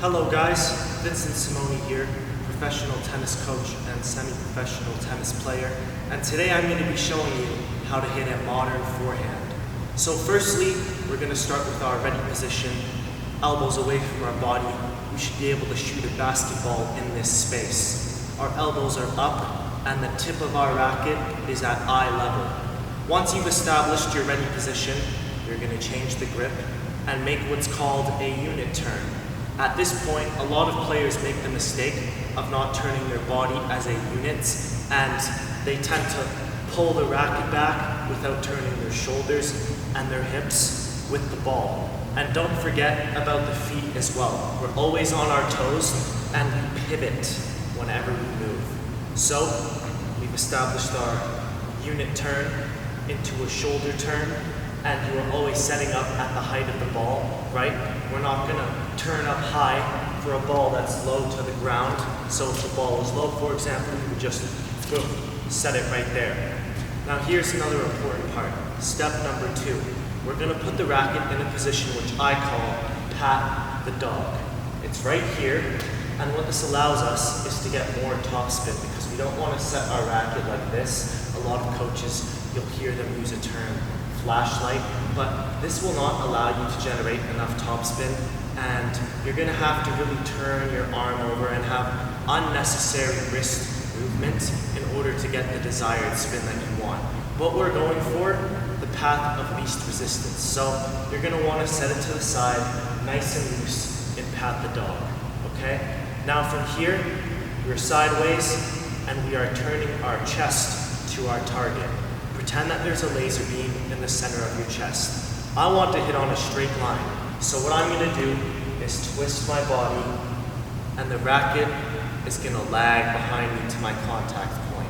Hello guys, Vincent Simoni here, professional tennis coach and semi-professional tennis player, and today I'm going to be showing you how to hit a modern forehand. So firstly, we're going to start with our ready position, elbows away from our body. We should be able to shoot a basketball in this space. Our elbows are up and the tip of our racket is at eye level. Once you've established your ready position, you're going to change the grip and make what's called a unit turn. At this point, a lot of players make the mistake of not turning their body as a unit, and they tend to pull the racket back without turning their shoulders and their hips with the ball. And don't forget about the feet as well. We're always on our toes and we pivot whenever we move. So we've established our unit turn into a shoulder turn, and you are always setting up at the height of the ball, right? We're not gonna turn up high for a ball that's low to the ground. So if the ball is low, for example, you would just boom, set it right there. Now here's another important part. Step number 2. We're gonna put the racket in a position which I call pat the dog. It's right here, and what this allows us is to get more topspin because we don't wanna set our racket like this. A lot of coaches, you'll hear them use a term, flashlight, but this will not allow you to generate enough topspin, and you're going to have to really turn your arm over and have unnecessary wrist movement in order to get the desired spin that you want. What we're going for, the path of least resistance. So you're going to want to set it to the side, nice and loose, and pat the dog, okay? Now from here, we're sideways, and we are turning our chest to our target. Pretend that there's a laser beam in the center of your chest. I want to hit on a straight line. So what I'm going to do is twist my body, and the racket is going to lag behind me to my contact point.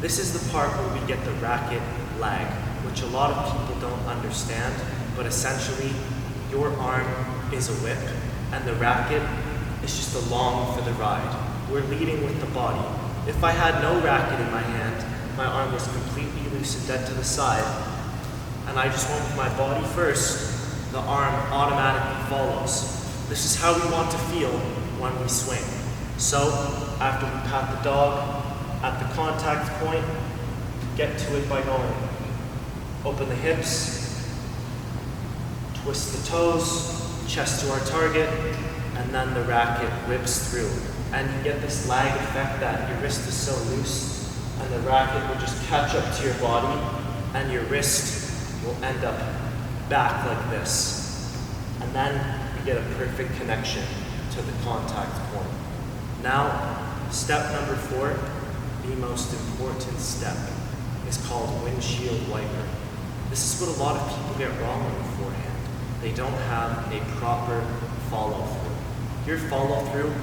This is the part where we get the racket lag, which a lot of people don't understand, but essentially your arm is a whip and the racket is just along for the ride. We're leading with the body. If I had no racket in my hand, my arm was completely loose and dead to the side, and I just went with my body first, the arm automatically follows. This is how we want to feel when we swing. So, after we pat the dog at the contact point, get to it by going, open the hips, twist the toes, chest to our target, and then the racket whips through. And you get this lag effect that your wrist is so loose, and the racket will just catch up to your body, and your wrist will end up back like this. And then you get a perfect connection to the contact point. Now, step number 4, the most important step, is called Windshield Wiper. This is what a lot of people get wrong on the forehand. They don't have a proper follow-through. Your follow-through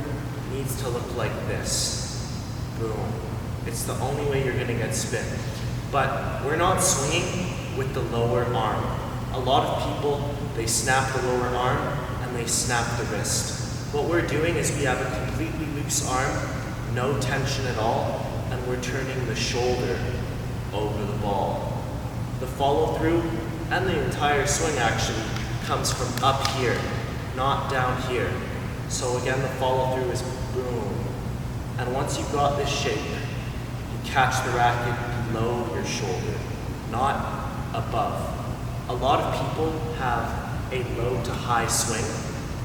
needs to look like this. Boom. It's the only way you're going to get spin. But we're not swinging with the lower arm. A lot of people, they snap the lower arm and they snap the wrist. What we're doing is we have a completely loose arm, no tension at all, and we're turning the shoulder over the ball. The follow through and the entire swing actually comes from up here, not down here. So again, the follow through is boom. And once you've got this shape, catch the racket below your shoulder, not above. A lot of people have a low to high swing,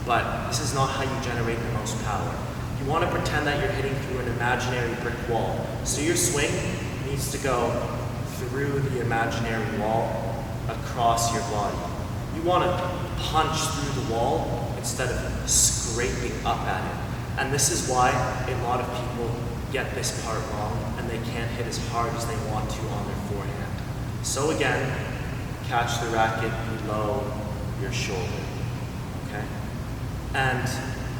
but this is not how you generate the most power. You want to pretend that you're hitting through an imaginary brick wall. So your swing needs to go through the imaginary wall across your body. You want to punch through the wall instead of scraping up at it. And this is why a lot of people get this part wrong and they can't hit as hard as they want to on their forehand. So again, catch the racket below your shoulder, okay? And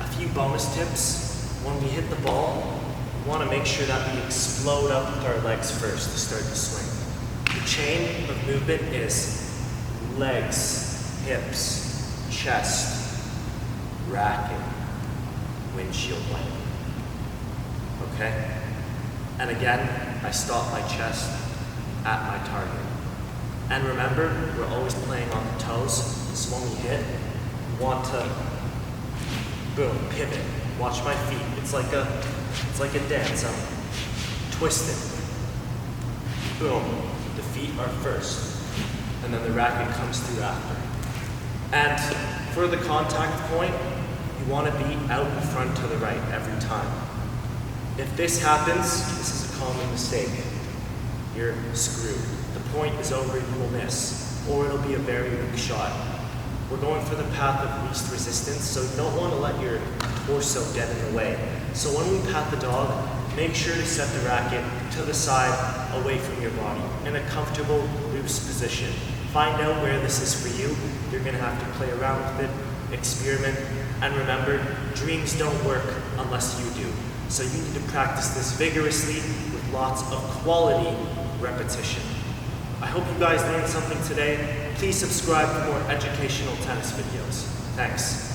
a few bonus tips. When we hit the ball, we want to make sure that we explode up with our legs first to start the swing. The chain of movement is legs, hips, chest, racket, windshield wiper. Okay? And again, I stop my chest at my target. And remember, we're always playing on the toes, so when we hit, we want to Boom, pivot. Watch my feet. It's like a dance. I'm twisting. Boom. The feet are first. And then the racket comes through after. And for the contact point, you want to be out in front to the right every time. If this happens, this is a common mistake. You're screwed. The point is over, you will miss, or it'll be a very weak shot. We're going for the path of least resistance, so you don't want to let your torso get in the way. So when we pat the dog, make sure to set the racket to the side, away from your body, in a comfortable, loose position. Find out where this is for you. You're going to have to play around with it, experiment, and remember, dreams don't work unless you do. So you need to practice this vigorously with lots of quality repetition. I hope you guys learned something today. Please subscribe for more educational tennis videos. Thanks.